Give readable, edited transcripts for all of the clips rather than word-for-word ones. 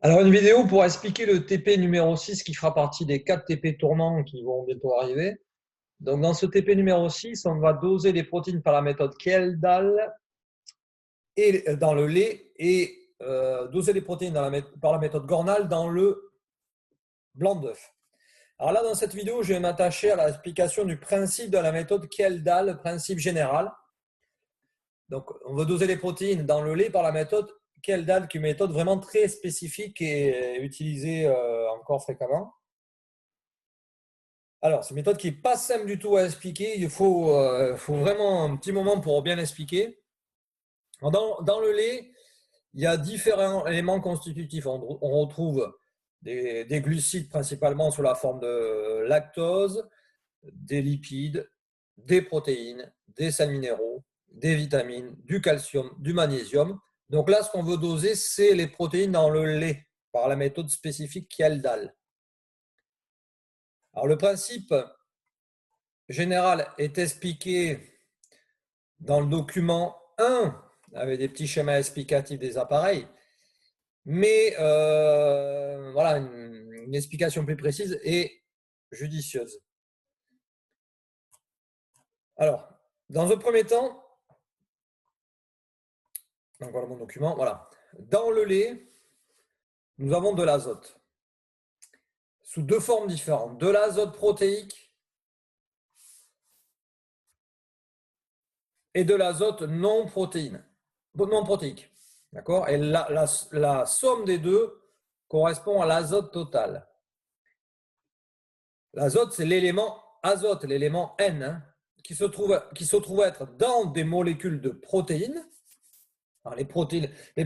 Alors, une vidéo pour expliquer le TP numéro 6 qui fera partie des 4 TP tournants qui vont bientôt arriver. Donc, dans ce TP numéro 6, on va doser les protéines par la méthode Kjeldahl et dans le lait et doser les protéines par la méthode Gornal dans le blanc d'œuf. Alors là, dans cette vidéo, je vais m'attacher à l'explication du principe de la méthode Kjeldahl, le principe général. Donc, on veut doser les protéines dans le lait par la méthode Kjeldahl, qui est une méthode vraiment très spécifique et utilisée encore fréquemment. Alors, c'est une méthode qui n'est pas simple du tout à expliquer. Il faut vraiment un petit moment pour bien expliquer. Dans le lait, il y a différents éléments constitutifs. On retrouve des glucides principalement sous la forme de lactose, des lipides, des protéines, des sels minéraux, des vitamines, du calcium, du magnésium. Donc là, ce qu'on veut doser, c'est les protéines dans le lait par la méthode spécifique Kjeldahl. Alors, le principe général est expliqué dans le document 1 avec des petits schémas explicatifs des appareils, mais voilà, une explication plus précise et judicieuse. Alors, dans un premier temps, donc voilà mon document, voilà. Dans le lait, nous avons de l'azote sous deux formes différentes. De l'azote protéique et de l'azote non protéique. D'accord? Et la somme des deux correspond à l'azote total. L'azote, c'est l'élément azote, l'élément N, hein, qui se trouve être dans des molécules de protéines. Alors, les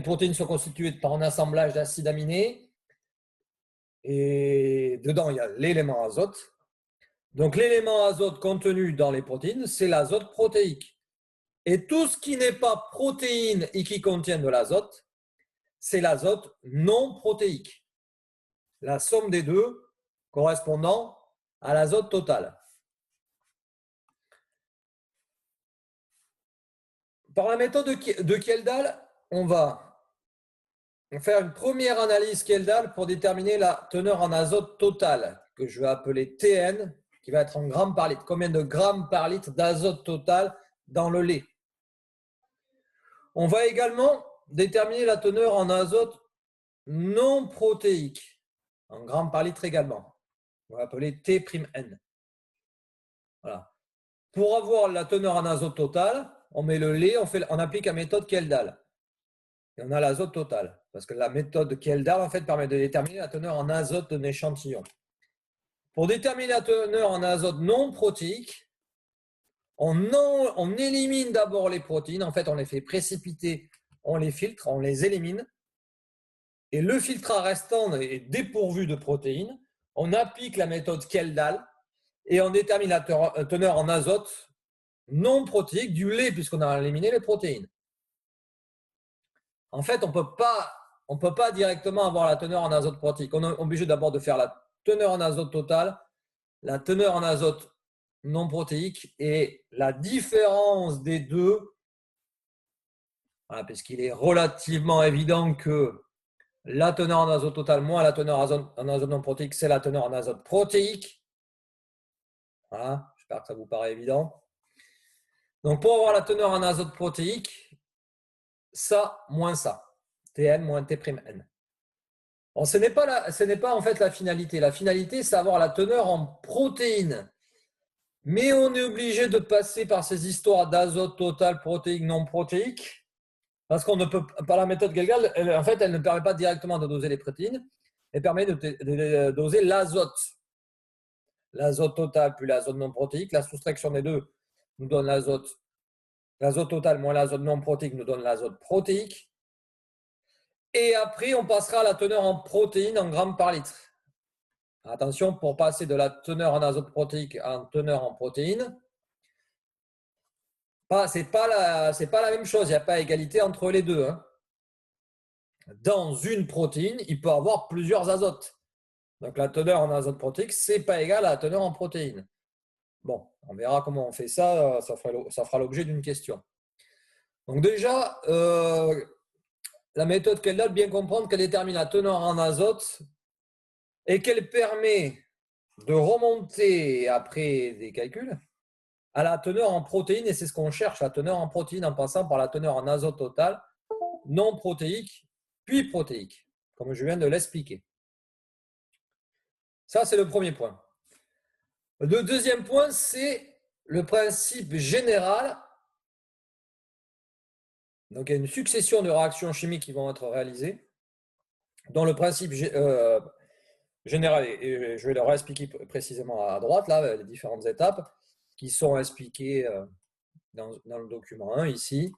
protéines sont constituées par un assemblage d'acides aminés et dedans, il y a l'élément azote. Donc, l'élément azote contenu dans les protéines, c'est l'azote protéique. Et tout ce qui n'est pas protéine et qui contient de l'azote, c'est l'azote non protéique. La somme des deux correspondant à l'azote total. Par la méthode de Kjeldahl, on va faire une première analyse Kjeldahl pour déterminer la teneur en azote totale, que je vais appeler TN, qui va être en grammes par litre. Combien de grammes par litre d'azote total dans le lait? On va également déterminer la teneur en azote non protéique, en grammes par litre également. On va appeler T'N. Voilà. Pour avoir la teneur en azote totale, on met le lait, on applique la méthode Kjeldahl. Et on a l'azote total. Parce que la méthode Kjeldahl, en fait, permet de déterminer la teneur en azote d'un échantillon. Pour déterminer la teneur en azote non protéique, on élimine d'abord les protéines. En fait, on les fait précipiter, on les filtre, on les élimine. Et le filtrage restant est dépourvu de protéines. On applique la méthode Kjeldahl et on détermine la teneur en azote non protéique du lait, puisqu'on a éliminé les protéines. En fait, on ne peut pas directement avoir la teneur en azote protéique. On est obligé d'abord de faire la teneur en azote totale, la teneur en azote non protéique et la différence des deux, voilà, puisqu'il est relativement évident que la teneur en azote totale moins la teneur en azote non protéique, c'est la teneur en azote protéique. Voilà, j'espère que ça vous paraît évident. Donc, pour avoir la teneur en azote protéique, ça moins ça, Tn moins T'N. Bon, ce n'est pas en fait la finalité. La finalité, c'est avoir la teneur en protéines. Mais on est obligé de passer par ces histoires d'azote total, protéique, non protéique, parce qu'on ne peut par la méthode Kjeldahl, en fait, elle ne permet pas directement de doser les protéines, elle permet de doser l'azote. L'azote total plus l'azote non protéique. La soustraction des deux nous donne l'azote. L'azote total moins l'azote non protéique nous donne l'azote protéique. Et après, on passera à la teneur en protéines en grammes par litre. Attention, pour passer de la teneur en azote protéique à une teneur en protéines, ce n'est pas la même chose. Il n'y a pas égalité entre les deux. Hein. Dans une protéine, il peut y avoir plusieurs azotes. Donc la teneur en azote protéique, ce n'est pas égal à la teneur en protéines. Bon, on verra comment on fait ça. Ça fera l'objet d'une question. Donc déjà, la méthode qu'elle donne, bien comprendre qu'elle détermine la teneur en azote et qu'elle permet de remonter après des calculs à la teneur en protéines, et c'est ce qu'on cherche, la teneur en protéines en passant par la teneur en azote totale, non protéique, puis protéique, comme je viens de l'expliquer. Ça, c'est le premier point. Le deuxième point, c'est le principe général. Donc, il y a une succession de réactions chimiques qui vont être réalisées, dont le principe général, et je vais leur expliquer précisément à droite, là, les différentes étapes qui sont expliquées dans le document 1, ici.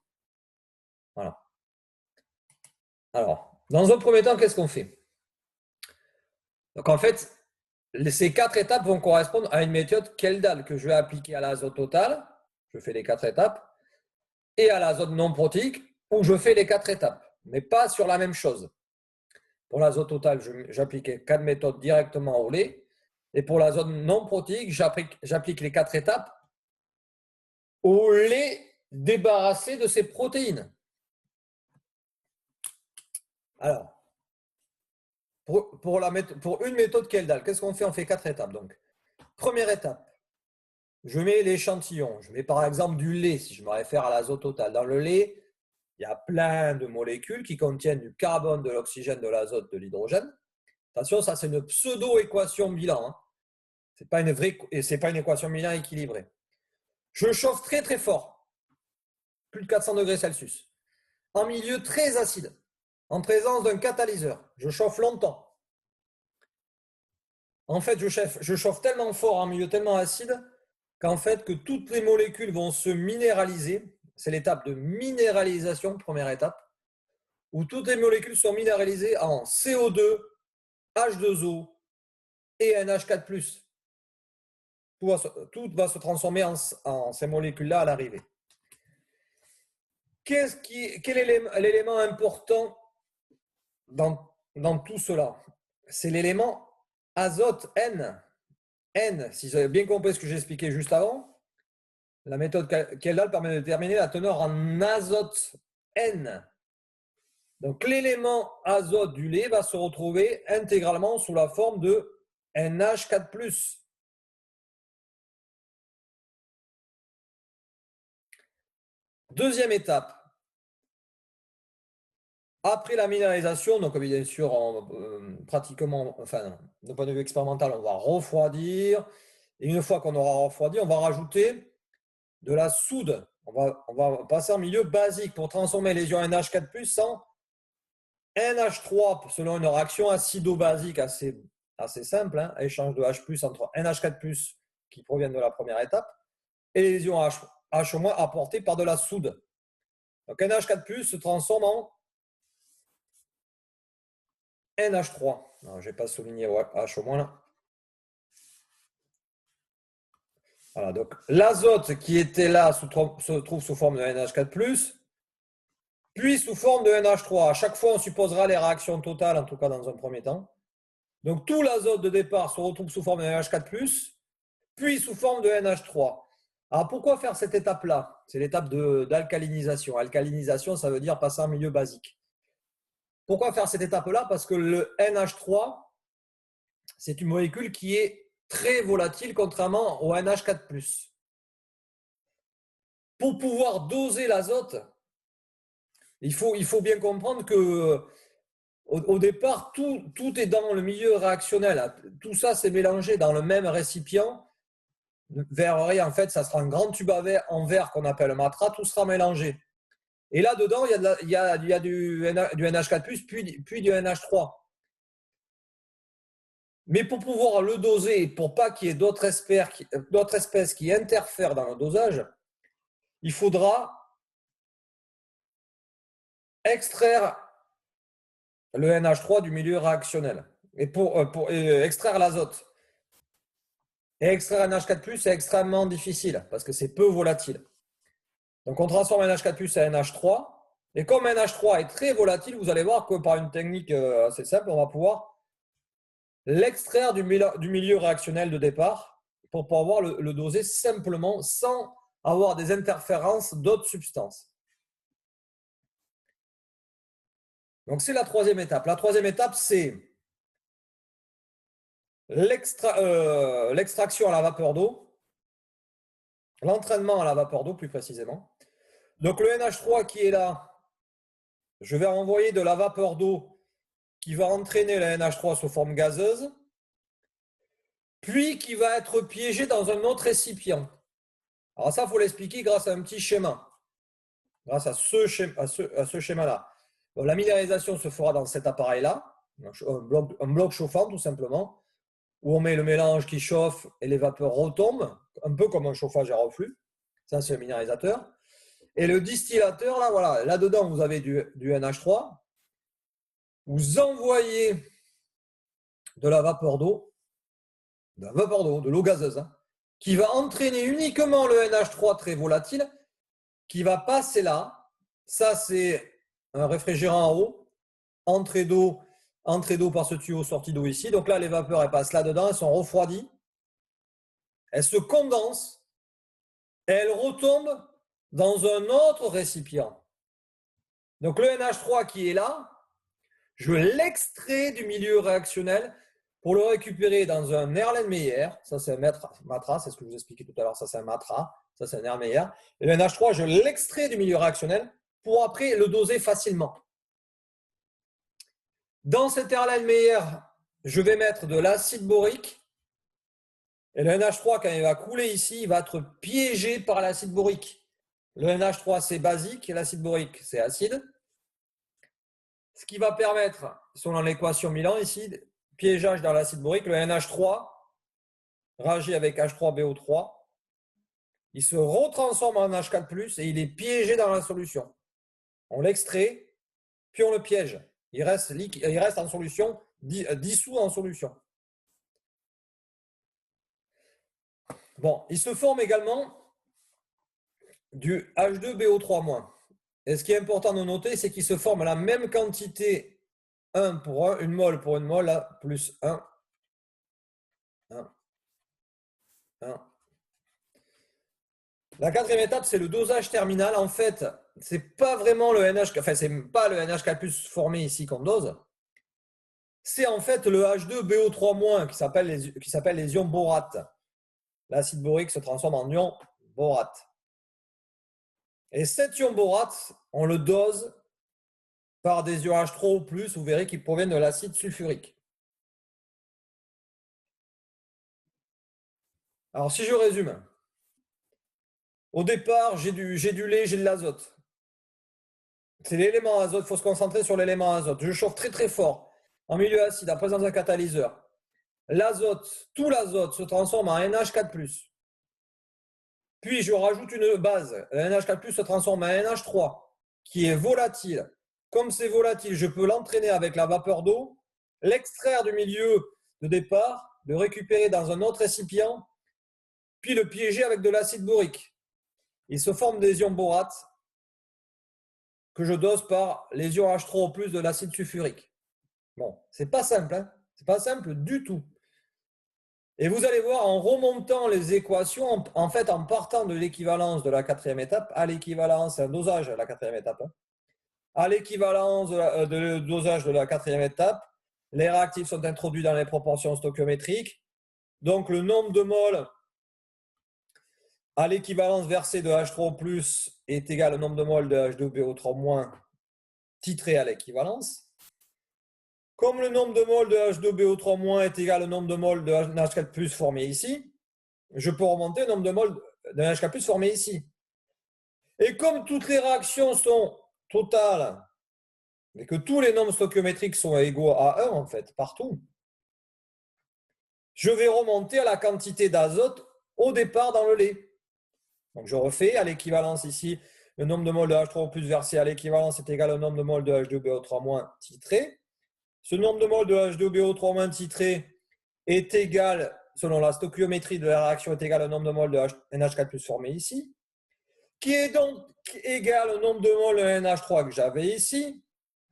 Voilà. Alors, dans un premier temps, qu'est-ce qu'on fait? Donc, en fait, ces 4 étapes vont correspondre à une méthode Kjeldahl que je vais appliquer à l'azote total. Je fais les 4 étapes. Et à l'azote non protéique, où je fais les 4 étapes, mais pas sur la même chose. Pour l'azote total, j'applique 4 méthodes directement au lait. Et pour l'azote non protéique, j'applique les 4 étapes au lait débarrassé de ses protéines. Alors, pour une méthode Kjeldahl, qu'est-ce qu'on fait? On fait 4 étapes. Donc, première étape, je mets l'échantillon. Je mets par exemple du lait, si je me réfère à l'azote total. Dans le lait, il y a plein de molécules qui contiennent du carbone, de l'oxygène, de l'azote, de l'hydrogène. Attention, ça c'est une pseudo-équation bilan. Hein. Ce n'est pas une équation bilan équilibrée. Je chauffe très très fort, plus de 400 degrés Celsius, en milieu très acide, en présence d'un catalyseur. Je chauffe longtemps. En fait, je chauffe tellement fort en milieu tellement acide qu'en fait que toutes les molécules vont se minéraliser. C'est l'étape de minéralisation, première étape, où toutes les molécules sont minéralisées en CO2, H2O et NH4+. Tout va se transformer en ces molécules-là à l'arrivée. Quel est l'élément important dans tout cela? C'est l'élément azote N. N, si vous avez bien compris ce que j'ai expliqué juste avant, la méthode Kjeldahl permet de déterminer la teneur en azote N. Donc l'élément azote du lait va se retrouver intégralement sous la forme de NH4+. Deuxième étape. Après la minéralisation, donc bien sûr, pratiquement, enfin, d'un point de vue expérimental, on va refroidir. Et une fois qu'on aura refroidi, on va rajouter de la soude. On va passer en milieu basique pour transformer les ions NH4+ en NH3 selon une réaction acido-basique assez simple, hein, échange de H+ entre NH4+ qui proviennent de la première étape et les ions H- apportés par de la soude. Donc NH4+ se transforme en NH3. Non, je n'ai pas souligné H au moins là. Voilà, donc l'azote qui était là se trouve sous forme de NH4+, puis sous forme de NH3. À chaque fois, on supposera les réactions totales, en tout cas dans un premier temps. Donc tout l'azote de départ se retrouve sous forme de NH4+, puis sous forme de NH3. Alors pourquoi faire cette étape-là? C'est l'étape d'alcalinisation. Alcalinisation, ça veut dire passer en milieu basique. Pourquoi faire cette étape-là? Parce que le NH3, c'est une molécule qui est très volatile, contrairement au NH4+. Pour pouvoir doser l'azote, il faut bien comprendre que au départ, tout est dans le milieu réactionnel. Tout ça s'est mélangé dans le même récipient. Verrerie, en fait, ça sera un grand tube en verre qu'on appelle matra, tout sera mélangé. Et là-dedans, il y a du NH4+, puis du NH3. Mais pour pouvoir le doser, pour pas qu'il y ait d'autres espèces qui interfèrent dans le dosage, il faudra extraire le NH3 du milieu réactionnel et pour extraire l'azote. Et extraire NH4+, c'est extrêmement difficile parce que c'est peu volatile. Donc on transforme NH4+ en NH3. Et comme NH3 est très volatile, vous allez voir que par une technique assez simple, on va pouvoir l'extraire du milieu réactionnel de départ pour pouvoir le doser simplement sans avoir des interférences d'autres substances. Donc, c'est la troisième étape. La troisième étape, c'est l'extraction à la vapeur d'eau, l'entraînement à la vapeur d'eau plus précisément. Donc, le NH3 qui est là, je vais envoyer de la vapeur d'eau qui va entraîner le NH3 sous forme gazeuse, puis qui va être piégé dans un autre récipient. Alors ça, il faut l'expliquer grâce à un petit schéma, grâce à ce schéma-là. La minéralisation se fera dans cet appareil-là, un bloc chauffant tout simplement, où on met le mélange qui chauffe et les vapeurs retombent, un peu comme un chauffage à reflux. Ça, c'est le minéralisateur. Et le distillateur, là, voilà, là-dedans, vous avez du NH3. Vous envoyez de la vapeur d'eau, de l'eau gazeuse, hein, qui va entraîner uniquement le NH3 très volatile, qui va passer là. Ça, c'est un réfrigérant en haut, entrée d'eau par ce tuyau, sortie d'eau ici. Donc là, les vapeurs, elles passent là-dedans, elles sont refroidies, elles se condensent, et elles retombent dans un autre récipient. Donc le NH3 qui est là, je l'extrais du milieu réactionnel pour le récupérer dans un Erlenmeyer. Ça, c'est un matra, c'est ce que je vous expliquais tout à l'heure. Ça, c'est un matra. Ça, c'est un Erlenmeyer. Et le NH3, je l'extrais du milieu réactionnel pour après le doser facilement. Dans cet Erlenmeyer, je vais mettre de l'acide borique. Et le NH3, quand il va couler ici, il va être piégé par l'acide borique. Le NH3, c'est basique et l'acide borique, c'est acide. Ce qui va permettre, selon l'équation Milan ici, piégeage dans l'acide borique, le NH3 réagit avec H3BO3. Il se retransforme en H4+, et il est piégé dans la solution. On l'extrait, puis on le piège. Il reste en solution, dissous en solution. Bon, il se forme également du H2BO3-. Et ce qui est important de noter, c'est qu'il se forme la même quantité 1 pour 1, une mole pour une mole, là, plus 1, 1, 1. La quatrième étape, c'est le dosage terminal. En fait, c'est pas vraiment le NH, enfin, c'est pas le NH4+ formé ici qu'on dose. C'est en fait le H2BO3- qui s'appelle les ions borates. L'acide borique se transforme en ion borate. Et cet ion borate, on le dose par des ions H3O+, vous verrez qu'ils proviennent de l'acide sulfurique. Alors, si je résume, au départ, j'ai du lait, j'ai de l'azote. C'est l'élément azote, il faut se concentrer sur l'élément azote. Je chauffe très très fort en milieu acide en présence d'un catalyseur. L'azote, tout l'azote se transforme en NH4+. Puis je rajoute une base. Le NH4+ se transforme en NH3 qui est volatile. Comme c'est volatile, je peux l'entraîner avec la vapeur d'eau, l'extraire du milieu de départ, le récupérer dans un autre récipient, puis le piéger avec de l'acide borique. Il se forme des ions borates que je dose par les ions H3O+ de l'acide sulfurique. Bon, c'est pas simple, hein, c'est pas simple du tout. Et vous allez voir, en remontant les équations, en fait, en partant de l'équivalence de la quatrième étape à l'équivalence, c'est un dosage à la quatrième étape, hein, à l'équivalence de dosage de la quatrième étape, les réactifs sont introduits dans les proportions stoichiométriques. Donc, le nombre de moles à l'équivalence versée de H3O+ est égal au nombre de moles de H2BO3- titré à l'équivalence. Comme le nombre de moles de H2BO3- est égal au nombre de moles de NH4+ formé ici, je peux remonter le nombre de moles de NH4+ formé ici. Et comme toutes les réactions sont totales, et que tous les nombres stoichiométriques sont égaux à 1, en fait, partout, je vais remonter à la quantité d'azote au départ dans le lait. Donc, je refais à l'équivalence ici, le nombre de moles de H3O+ versé à l'équivalence est égal au nombre de moles de H2BO3- titré. Ce nombre de moles de H2BO3- titré est égal, selon la stoichiométrie de la réaction, est égal au nombre de moles de NH4+ formé ici, qui est donc égal au nombre de moles de NH3 que j'avais ici,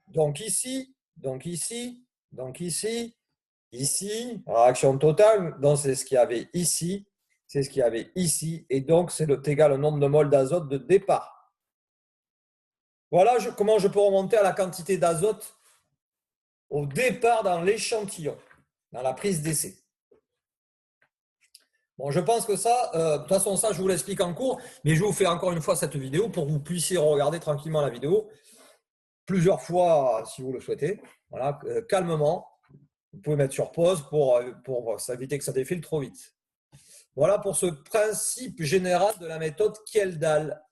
donc ici, donc ici, donc ici, ici, réaction totale, donc c'est ce qu'il y avait ici, c'est ce qu'il y avait ici, et donc c'est égal au nombre de moles d'azote de départ. Voilà comment je peux remonter à la quantité d'azote au départ dans l'échantillon, dans la prise d'essai. Bon, je pense que ça, de toute façon, ça, je vous l'explique en cours, mais je vous fais encore une fois cette vidéo pour que vous puissiez regarder tranquillement la vidéo plusieurs fois si vous le souhaitez. Voilà, calmement. Vous pouvez mettre sur pause pour éviter que ça défile trop vite. Voilà pour ce principe général de la méthode Kjeldahl.